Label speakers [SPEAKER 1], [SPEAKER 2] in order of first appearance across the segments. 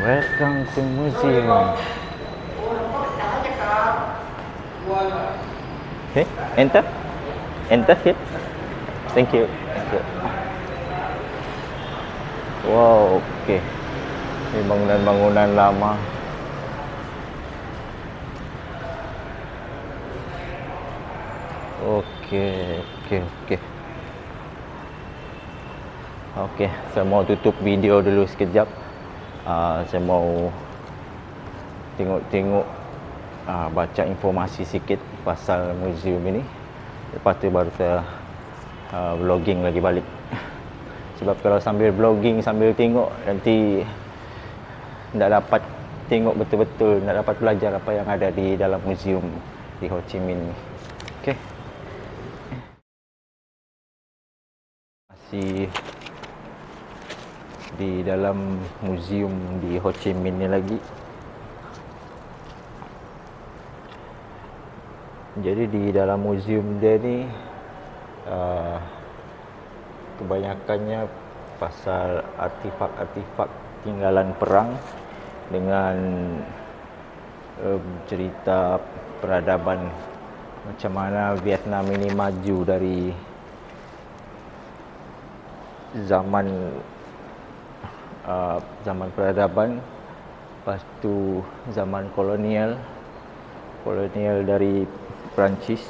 [SPEAKER 1] Welcome to museum. Okay, enter. Enter here. Thank you. Thank you. Wow, okay. Ini bangunan-bangunan lama. Okey, okey, okey. Okey, saya mau tutup video dulu sekejap. Saya mau tengok-tengok, baca informasi sikit pasal museum ini. Lepas tu baru saya vlogging lagi balik. Sebab kalau sambil vlogging, sambil tengok, nanti tak dapat tengok betul-betul, tak dapat belajar apa yang ada di dalam museum di Ho Chi Minh ni. Okey. Masih di dalam museum di Ho Chi Minh ni lagi. Jadi di dalam museum dia ni kebanyakannya pasal artifak-artifak tinggalan perang dengan cerita peradaban, macam mana Vietnam ini maju dari zaman peradaban, lepas tu zaman kolonial dari Perancis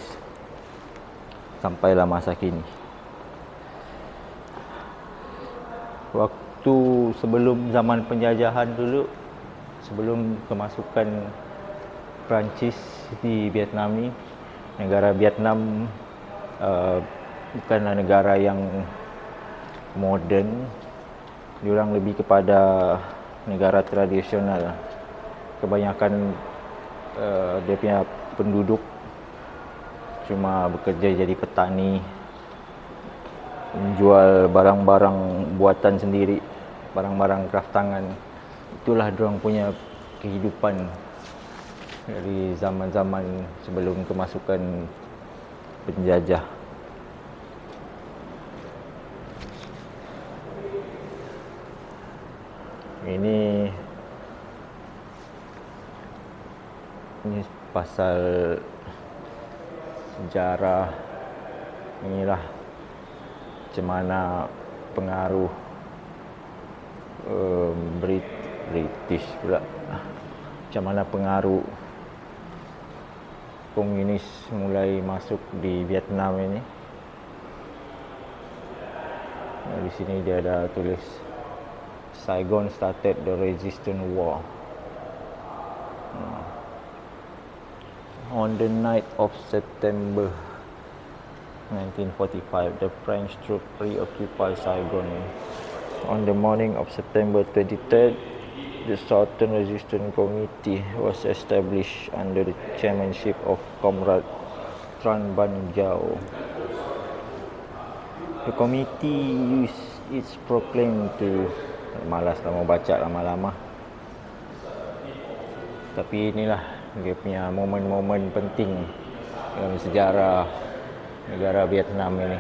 [SPEAKER 1] sampailah masa kini. Waktu sebelum zaman penjajahan dulu, sebelum kemasukan Perancis di Vietnam ni, negara Vietnam bukanlah negara yang moden. Diorang lebih kepada negara tradisional. Kebanyakan dia punya penduduk cuma bekerja jadi petani, menjual barang-barang buatan sendiri, barang-barang kraftangan. Itulah diorang punya kehidupan dari zaman-zaman sebelum kemasukan penjajah. Ini pasal sejarah, inilah macam mana pengaruh British pula, macam mana pengaruh komunis mulai masuk di Vietnam ini. Di sini dia ada tulis Saigon started the resistance war. On the night of September 1945, the French troops reoccupied Saigon. On the morning of September 23rd, the Southern Resistance Committee was established under the chairmanship of Comrade Tran Ban Giao. The committee used its proclaim to... Malaslah mau baca lama-lama. Tapi inilah dia punya momen-momen penting dalam sejarah negara Vietnam ini.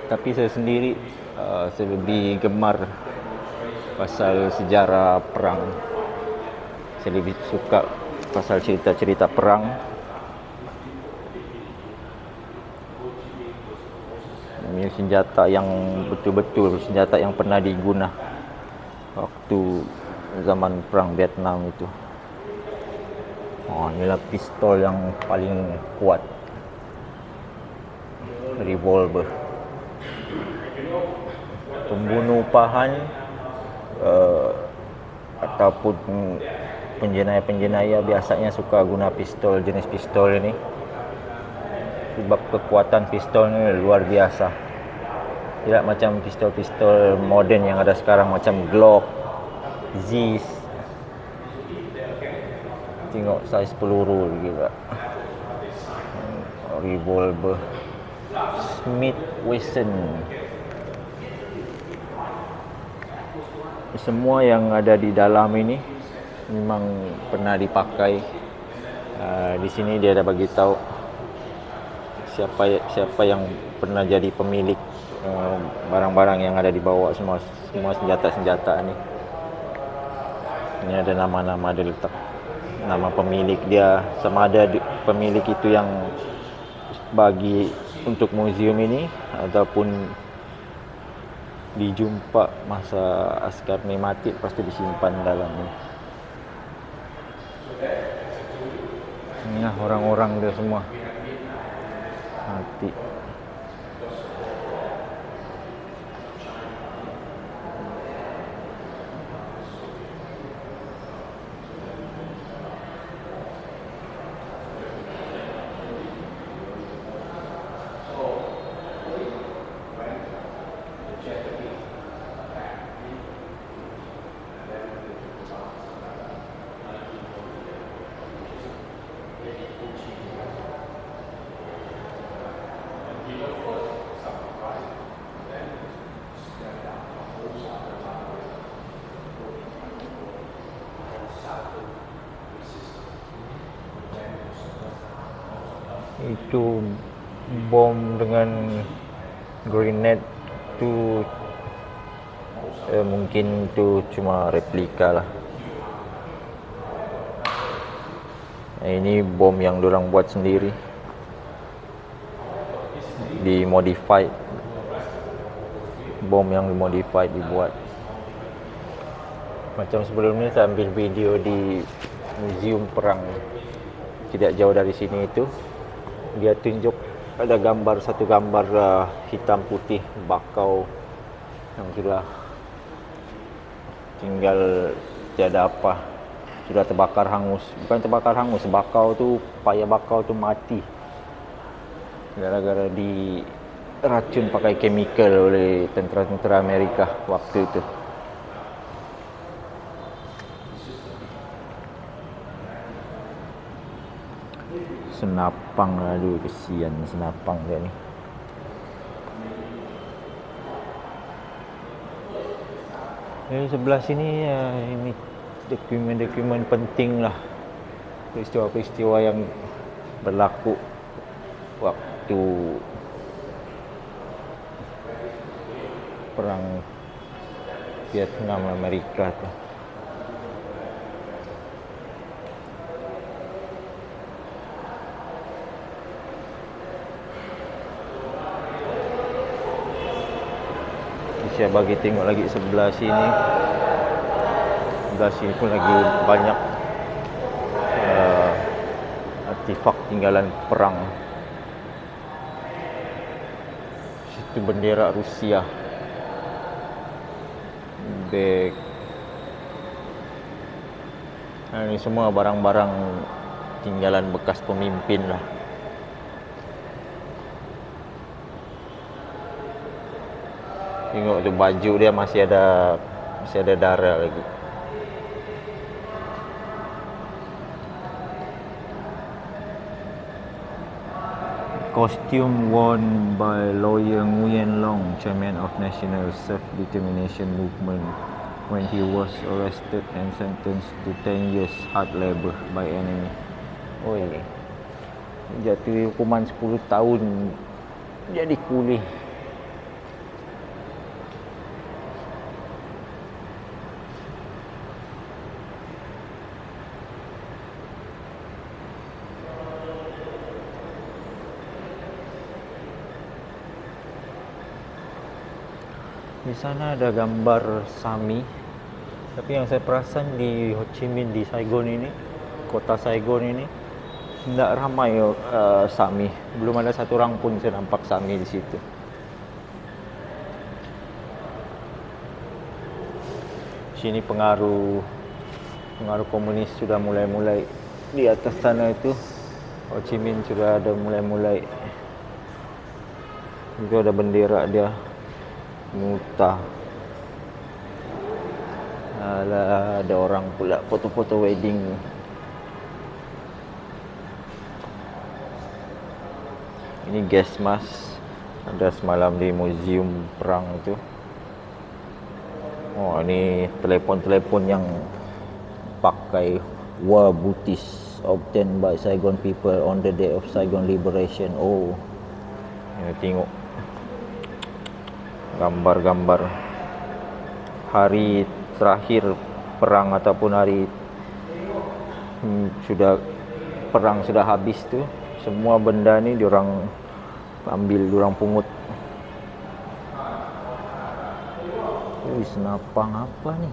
[SPEAKER 1] Tapi saya sendiri saya lebih gemar pasal sejarah perang. Saya lebih suka pasal cerita-cerita perang. Ini senjata yang betul-betul senjata yang pernah digunakan waktu zaman perang Vietnam itu. Inilah pistol yang paling kuat, revolver. Pembunuh pahan ataupun penjenayah-penjenayah biasanya suka guna pistol, jenis pistol ini, sebab kekuatan pistol ni luar biasa. Tidak macam pistol-pistol moden yang ada sekarang macam Glock, Zeiss. Tengok saiz peluru juga. Revolver Smith Wesson. Semua yang ada di dalam ini memang pernah dipakai. Di sini dia ada bagi tahu siapa yang pernah jadi pemilik barang-barang yang ada di bawah, semua senjata-senjata ni. Ini ada nama-nama dia letak, nama pemilik dia, sama ada pemilik itu yang bagi untuk muzium ini ataupun dijumpa masa askar ni mati, lepas tu disimpan dalam ni. Inilah orang-orang dia semua mati. Itu bom dengan grenade tu mungkin tu cuma replika lah. Ini bom yang diorang buat sendiri, dimodified, bom yang dimodified dibuat. Macam sebelum ni saya ambil video di muzium perang tidak jauh dari sini itu, dia tunjuk ada gambar, satu gambar hitam putih bakau yang sudah tinggal tiada apa, sudah terbakar hangus. Bukan terbakar hangus, bakau tu, payah bakau tu mati gara-gara diracun pakai chemical oleh tentera-tentera Amerika waktu itu. Senapang, aduh kesian senapang dia ni. Sebelah sini ini dokumen-dokumen penting lah, peristiwa-peristiwa yang berlaku waktu perang Vietnam Amerika tu. Saya bagi tengok lagi sebelah sini. Sebelah sini pun lagi banyak artifak tinggalan perang. Situ bendera Rusia, beg. Ini semua barang-barang tinggalan bekas pemimpin lah. Tengok tu baju dia masih ada darah lagi. Costume worn by lawyer Nguyen Long, chairman of National Self-Determination Movement, when he was arrested and sentenced to 10 years hard labor by enemy. Oh ini jatuh hukuman 10 tahun jadi kuli. Di sana ada gambar Sami, tapi yang saya perasan di Ho Chi Minh, di Saigon ini, kota Saigon ini, tidak ramai Sami. Belum ada satu orang pun saya nampak Sami di situ. Sini pengaruh komunis sudah mulai-mulai di atas sana itu. Ho Chi Minh sudah ada mulai-mulai. Itu ada bendera dia. Muta. Ada orang pula foto-foto wedding. Ini gas mask, ada semalam di muzium perang itu. Oh, ini telefon-telefon yang pakai war booties obtained by Saigon people on the day of Saigon liberation. Oh, ini tengok. gambar-gambar hari terakhir perang ataupun hari sudah perang sudah habis tu, semua benda ni diorang ambil, diorang pungut. Senapang apa ni?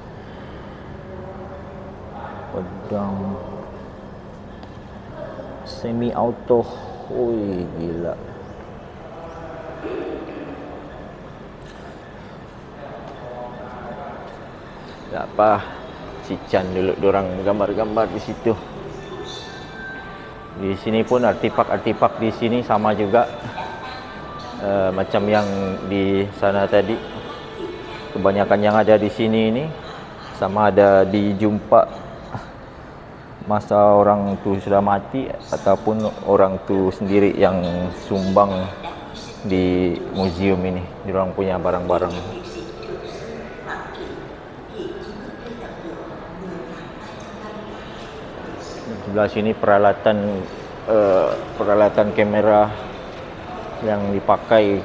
[SPEAKER 1] Pedang semi auto. Oi, gila. Tak apa, Cican dulu diorang gambar-gambar di situ. Di sini pun artifak-artifak di sini sama juga macam yang di sana tadi. Kebanyakan yang ada di sini ini sama ada dijumpa masa orang tu sudah mati ataupun orang tu sendiri yang sumbang di museum ini. Diorang punya barang-barang. Sebelah sini peralatan kamera yang dipakai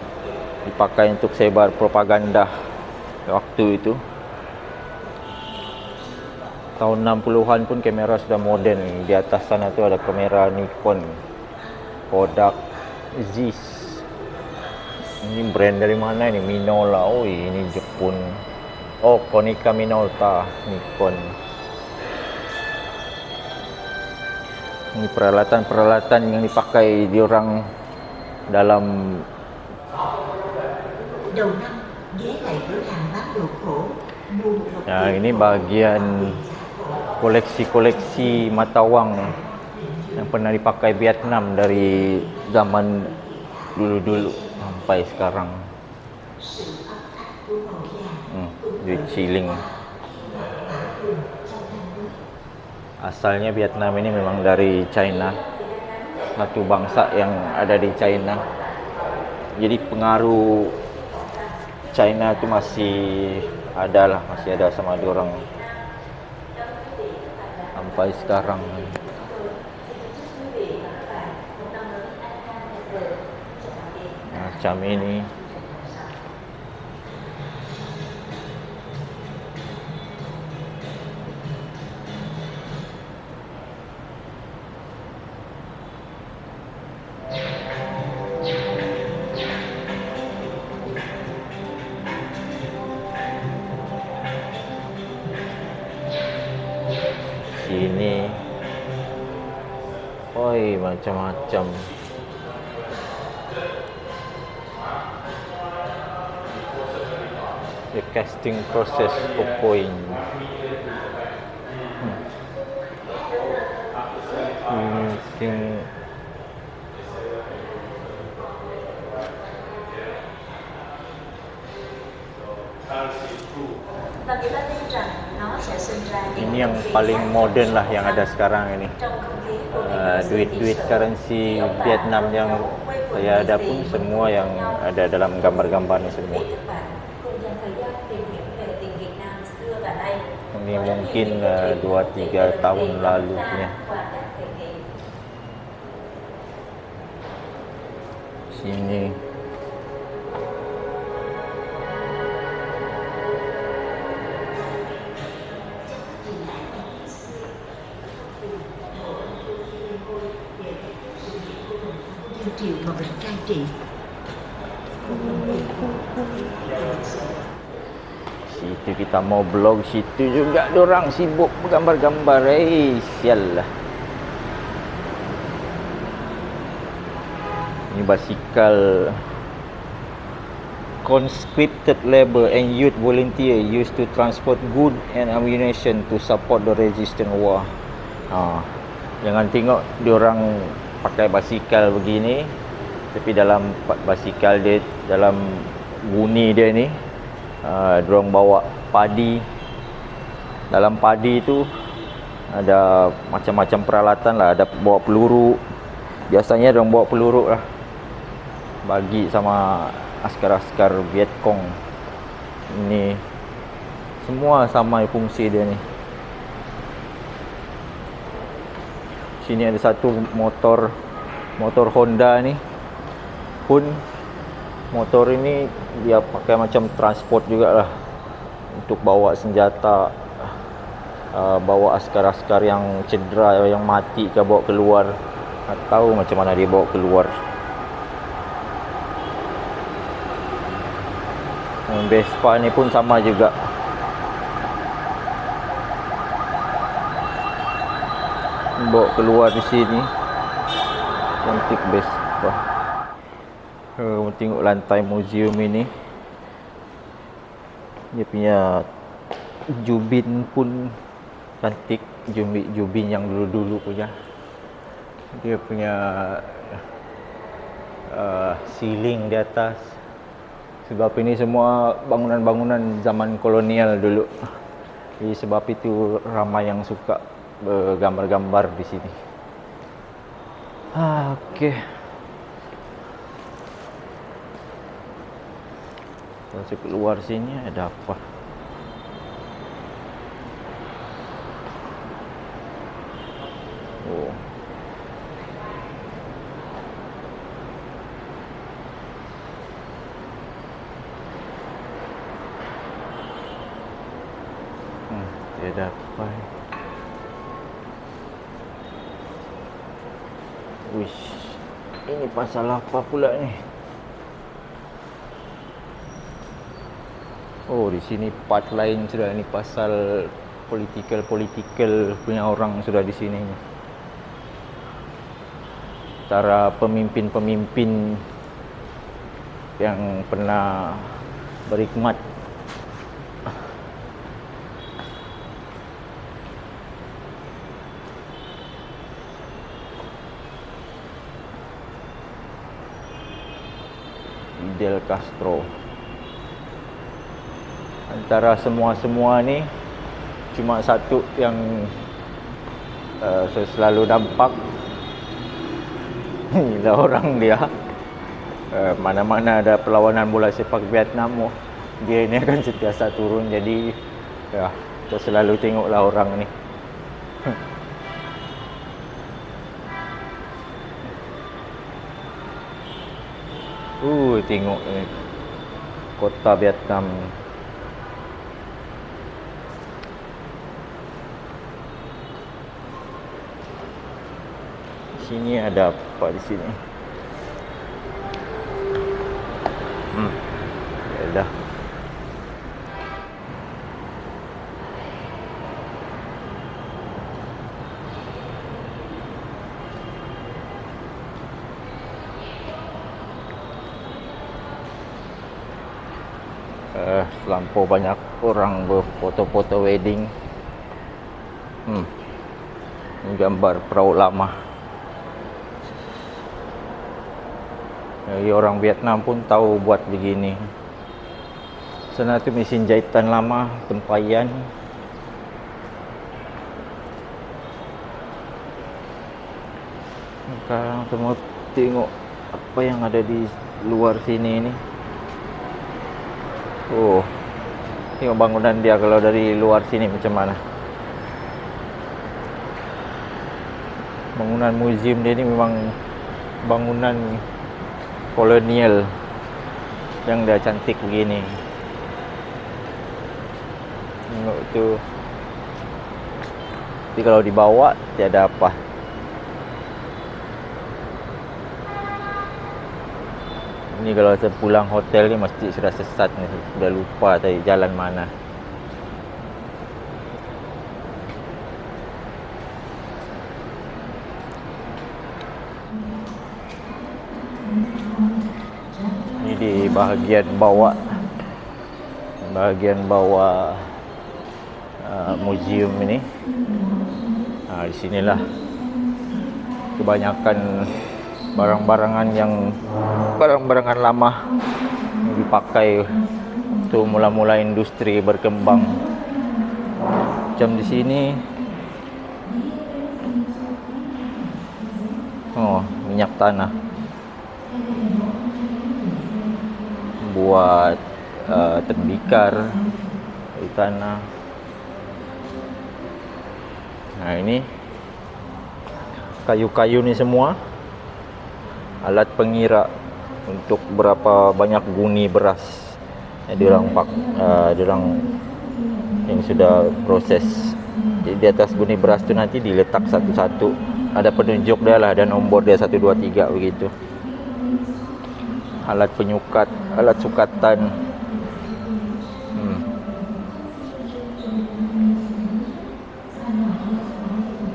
[SPEAKER 1] untuk sebar propaganda waktu itu. Tahun 60-an pun kamera sudah moden. Di atas sana tu ada kamera Nikon, Kodak, Zeiss. Ini brand dari mana ini? Minola. Oh, ini Jepun. Oh, Konica Minolta, Nikon. Ini peralatan-peralatan yang dipakai diorang dalam ya, ini bagian koleksi-koleksi mata wang yang pernah dipakai Vietnam dari zaman dulu-dulu sampai sekarang. Duit shilling. Asalnya Vietnam ini memang dari China, satu bangsa yang ada di China. Jadi pengaruh China itu masih ada sama diorang sampai sekarang. Macam ini. Sini, oi, macam-macam. The casting process of coin. Ini yang paling modern lah yang ada sekarang ini. Duit-duit currency Vietnam yang saya ada pun semua yang ada dalam gambar-gambar ni semua. Ini mungkin 2-3 tahun lalu punya. Sini
[SPEAKER 2] điều mà mình cai trị.
[SPEAKER 1] Situ kita mau vlog, situ juga dorang sibuk gambar-gambar. Sialah. Ini basikal conscripted labor and youth volunteer used to transport good and ammunition to support the resistance war. Jangan tengok diorang pakai basikal begini, tapi dalam basikal dia, dalam bunyi dia ni, diorang bawa padi. Dalam padi tu ada macam-macam peralatan lah. Ada bawa peluru. Biasanya diorang bawa peluru lah, bagi sama askar-askar Vietcong. Ini semua sama fungsi dia ni. Sini ada satu motor Honda ni pun Motor ini dia pakai macam transport juga lah, untuk bawa senjata, bawa askar-askar yang cedera, yang mati ke bawa keluar. Tak tahu macam mana dia bawa keluar. Vespa ni pun sama juga. Bawa keluar di sini. Cantik Vespa. Tengok lantai museum ini. Dia punya jubin pun cantik. Jubin yang dulu-dulu punya. Dia punya ceiling di atas. Sebab ini semua bangunan-bangunan zaman kolonial dulu. Jadi sebab itu ramai yang suka bergambar-gambar di sini. Okey. Masuk keluar sini ada apa? Oh. Dia ada apa? Wish. Ini pasal apa pula ni? Oh, di sini part lain sudah, ini pasal political punya orang sudah di sini. Antara pemimpin-pemimpin yang pernah berhikmat. Fidel Castro. Antara semua ni cuma satu yang saya selalu nampak. Inilah orang dia. Mana-mana ada perlawanan bola sepak Vietnam, dia ni akan sentiasa turun. Jadi ya, kita selalu tengoklah orang ni. Tengok ni kota Vietnam. Sini ada apa di sini? Ya dah. Terlampau banyak orang berfoto-foto wedding. Gambar perahu lama. Jadi orang Vietnam pun tahu buat begini. Sana tu mesin jahitan lama, tempayan. Sekarang semua tengok apa yang ada di luar sini ni. Tengok bangunan dia kalau dari luar sini macam mana. Bangunan museum dia ni memang bangunan kolonial yang dah cantik begini. Tengok tu. Tapi kalau dibawa tiada apa. Ni kalau saya pulang hotel ni mesti sudah sesat ni, sudah lupa tadi jalan mana. Ni di bahagian bawah museum ini. Di sinilah kebanyakan barang-barangan lama yang dipakai tu mula-mula industri berkembang. Macam di sini minyak tanah buat tembikar di tanah. Nah, ini kayu-kayu ni semua alat pengira untuk berapa banyak guni beras yang diorang yang sudah proses. Jadi di atas guni beras tu nanti diletak satu-satu, ada penunjuk dia lah dan nombor dia 1 2 3 begitu. Alat penyukat, alat sukatan.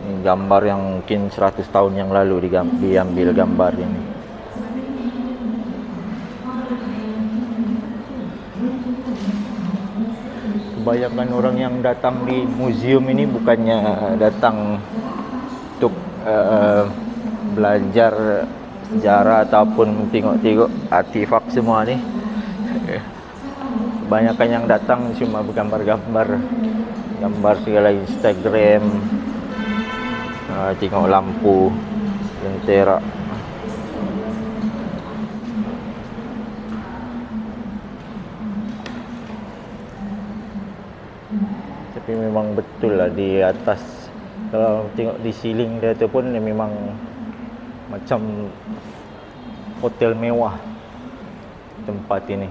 [SPEAKER 1] Ini gambar yang mungkin 100 tahun yang lalu diambil gambar ini. Kebanyakan orang yang datang di museum ini bukannya datang untuk belajar sejarah ataupun tengok-tengok artifak semua ni. Kebanyakan yang datang cuma bergambar-gambar, gambar segala Instagram, tengok lampu lentera. Tapi memang betul lah di atas, kalau tengok di ceiling dia tu pun memang macam hotel mewah tempat ini.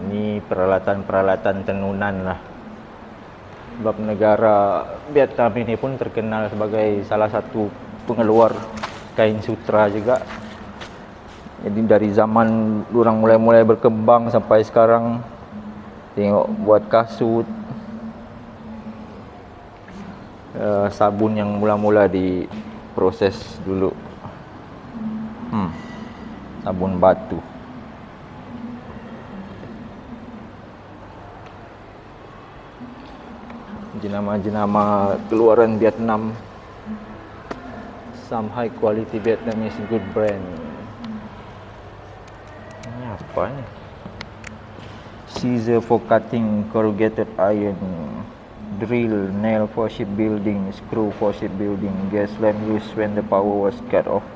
[SPEAKER 1] Ini peralatan-peralatan tenunan lah. Sebab negara Vietnam ini pun terkenal sebagai salah satu pengeluar kain sutra juga. Jadi dari zaman orang mulai-mulai berkembang sampai sekarang, tengok buat kasut, sabun yang mula-mula diproses dulu, sabun batu. Jenama-jenama keluaran Vietnam, some high quality Vietnamese good brand. Ini apa ni? Scissor for cutting corrugated iron, drill, nail for shipbuilding, screw for shipbuilding, gas lamp used when the power was cut off,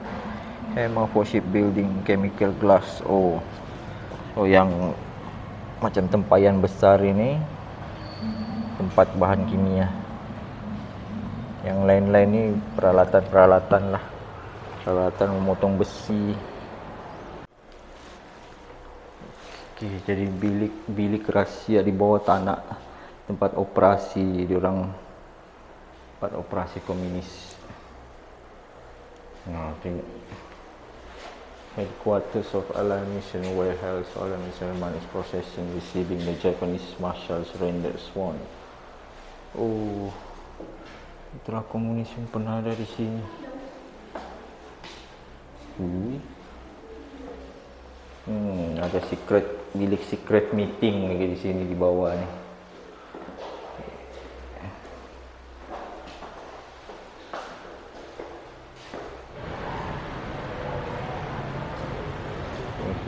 [SPEAKER 1] hammer for shipbuilding, chemical glass. Oh yang macam tempayan besar ini tempat bahan kimia. Yang lain-lain ni peralatan-peralatan lah, peralatan memotong besi. Okey, jadi bilik rahsia di bawah tanah, tempat operasi diorang, tempat operasi komunis. Tengok headquarters of Allied Mission warehouse. Allied Mission is processing receiving the Japanese Marshal surrender sworn. Oh, itulah komunis yang pernah ada di sini. Ada bilik secret meeting lagi di sini di bawah ni.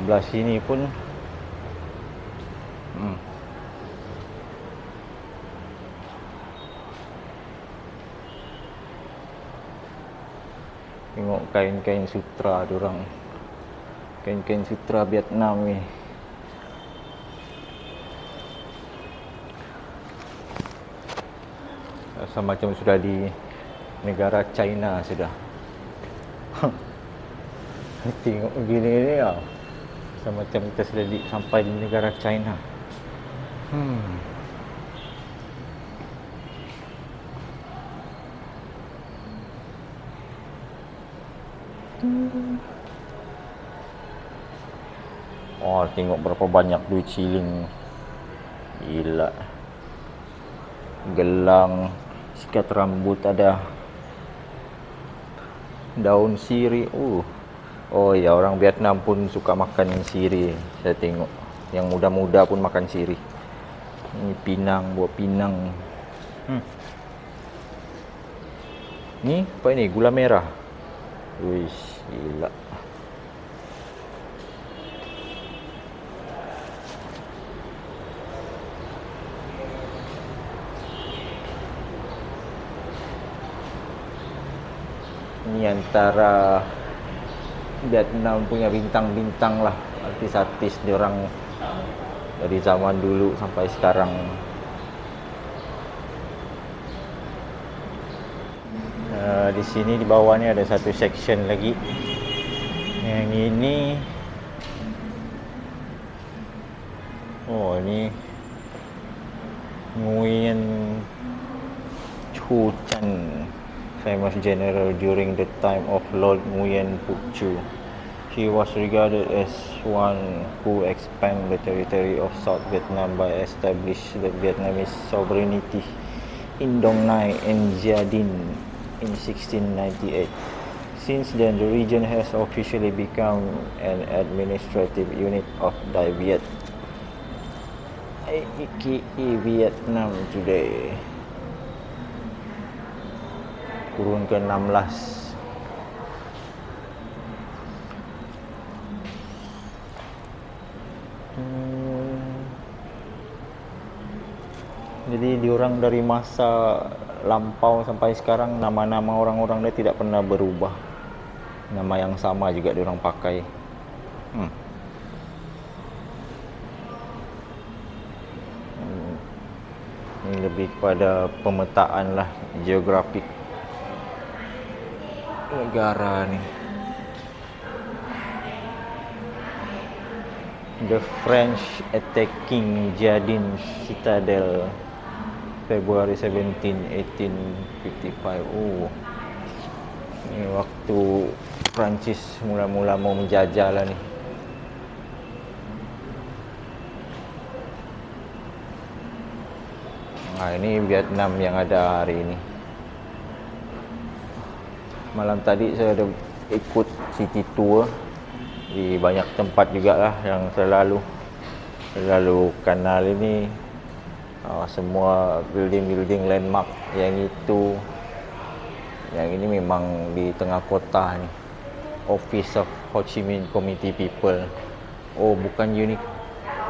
[SPEAKER 1] Sebelah sini pun tengok kain-kain sutra diorang, kain-kain sutra Vietnam ni. Rasa macam sudah di negara China sudah. Tengok begini ni lah, rasa macam kita sudah sampai di negara China. Oh, tengok berapa banyak duit shilling. Gila. Gelang, sikat rambut ada. Daun sirih. Oh ya, orang Vietnam pun suka makan sirih. Saya tengok yang muda-muda pun makan sirih. Ini pinang, buah pinang. Ni apa ini? Gula merah. Wish, gila. Ini antara Vietnam punya bintang-bintang lah, artis-artis diorang dari zaman dulu sampai sekarang. Di sini di bawah ni ada satu section lagi. Yang ini, oh ni Nguyen Chu Chan, famous general during the time of Lord Nguyen Phuc Chu. He was regarded as one who expanded the territory of South Vietnam by establishing the Vietnamese sovereignty in Dong Nai and Gia Dinh in 1698. Since then, the region has officially become an administrative unit of Dai Viet, aka Vietnam today. Kurun ke-16. Jadi diorang dari masa lampau sampai sekarang, nama-nama orang-orang dia tidak pernah berubah. Nama yang sama juga diorang pakai. Ini lebih kepada pemetaan lah, geografik negara ni. The French attacking Gia Dinh Citadel February 17, 1855. Oh, ini waktu Perancis mula-mula mau menjajah lah ni. Ini Vietnam yang ada hari ini. Malam tadi saya ada ikut city tour di banyak tempat jugalah yang selalu kanal ini. Semua building-building landmark yang itu, yang ini memang di tengah kota ni. Office of Ho Chi Minh Committee People. Oh, bukan unik.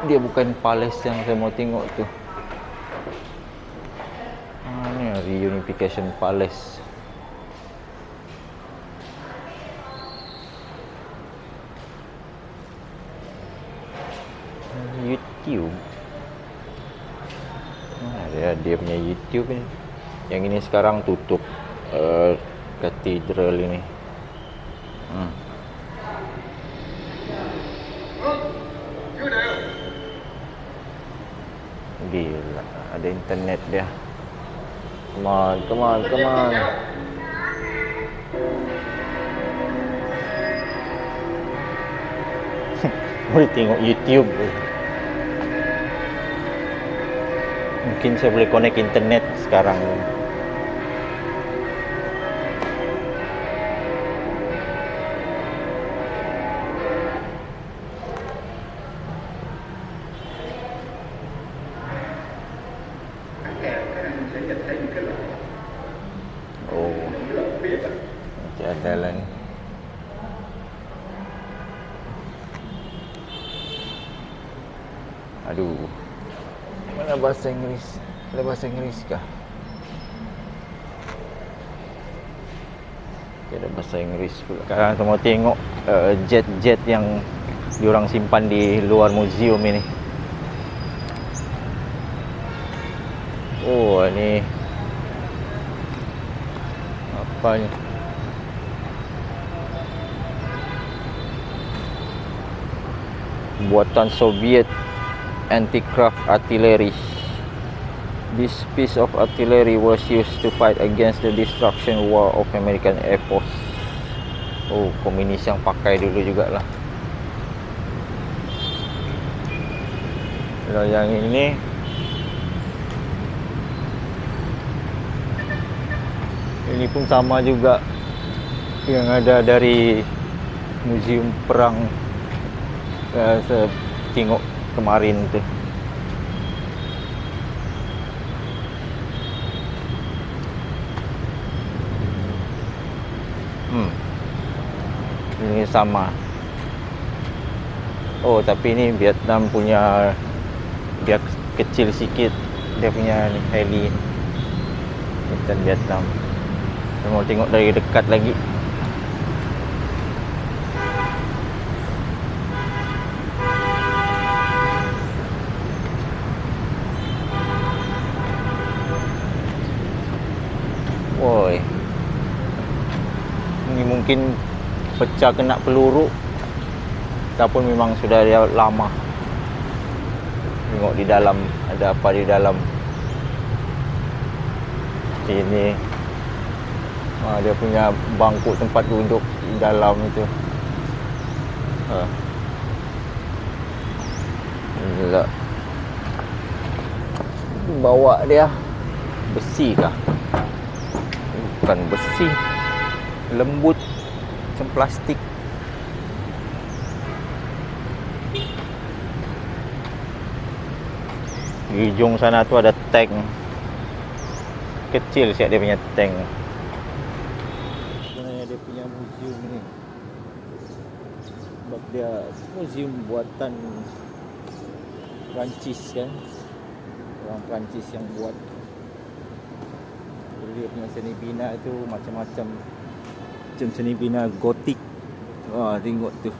[SPEAKER 1] Dia bukan palace yang saya mau tengok tu. Ni Reunification Palace. YouTube. Dia punya YouTube ni. Yang ini sekarang tutup, katedral ini. Gila, ada internet dia. Come on. Boleh tengok YouTube. Mungkin saya boleh connect internet sekarang. Oh, nanti ada lah ni. Aduh, mana bahasa Inggeris? Ada bahasa Inggeris kah? Ada bahasa Inggeris pula. Sekarang kita mau tengok jet-jet yang diorang simpan di luar museum ini. Oh, ini apa ni? Buatan Soviet anti-craft artillery. This piece of artillery was used to fight against the destruction war of American Air Force. Oh, komunis yang pakai dulu jugalah. Kalau yang ini, ini pun sama juga, yang ada dari Museum Perang. Saya tengok kemarin tu. Ini sama. Oh, tapi ini Vietnam punya, dia kecil sikit dia punya ni, heli bukan Vietnam. Saya mau tengok dari dekat lagi. Woi, Ni mungkin pecah kena peluru ataupun memang sudah dia lama. Tengok di dalam, ada apa di dalam. Ini dia punya bangku tempat duduk di dalam itu. Gila. Bawa dia besi kah? Bukan besi, lembut macam plastik. Di ujung sana tu ada tank kecil siap dia punya tank. Sebenarnya dia punya museum ni, sebab dia museum buatan Perancis kan, orang Perancis yang buat. Dia punya seni bina tu macam-macam, macam seni bina gotik. Wah, tengok tu.